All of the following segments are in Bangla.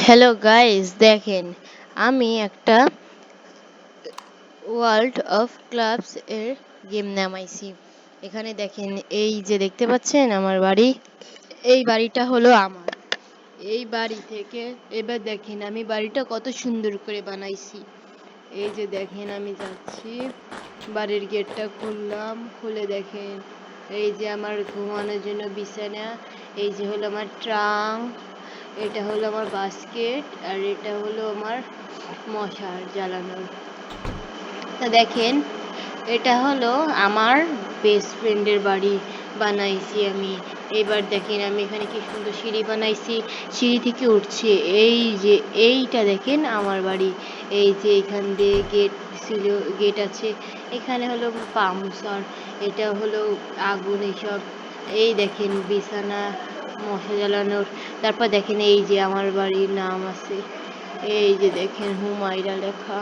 হ্যালো গাইস, দেখেন আমি একটা ওয়ার্ল্ড অফ ক্লাবস এর গেম নামাইছি। এখানে দেখেন, এই যে দেখতে পাচ্ছেন আমার বাড়ি, এই বাড়িটা হলো আমার। এই বাড়ি থেকে এবার দেখেন আমি বাড়িটা কত সুন্দর করে বানাইছি। এই যে দেখেন আমি যাচ্ছি, বাড়ির গেটটা খুললাম, খুলে দেখেন এই যে আমার ঘুমানোর জন্য বিছানা, এই যে হলো আমার ট্রাঙ্ক, এটা হলো আমার বাস্কেট, আর এটা হলো আমার মশার জ্বালানোর। তা দেখেন এটা হলো আমার বেস্ট ফ্রেন্ডের বাড়ি বানাইছি আমি। এবার দেখেন আমি এখানে কি সুন্দর সিঁড়ি বানাইছি, সিঁড়ি থেকে উঠছি। এই যে এইটা দেখেন আমার বাড়ি। এই যে এখান দিয়ে গেট ছিল, গেট আছে। এখানে হলো পাম্পসার, এটা হলো আগুন এইসব। এই দেখেন বিছানা, মশা জ্বালানোর। তারপর দেখেন এই যে আমার বাড়ির নাম আছে, এই যে দেখেন হুমায়রা লেখা,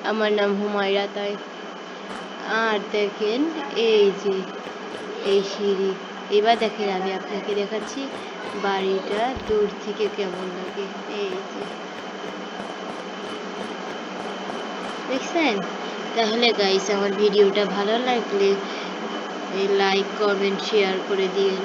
আমার নাম হুমায়রা তাই। আর দেখেন এই যে এই সিঁড়ি। এবার দেখেন আমি আপনাকে দেখাচ্ছি বাড়িটা দূর থেকে কেমন লাগে। এই যে দেখছেন? তাহলে গাইস, আমার ভিডিওটা ভালো লাগলে লাইক, কমেন্ট, শেয়ার করে দিন।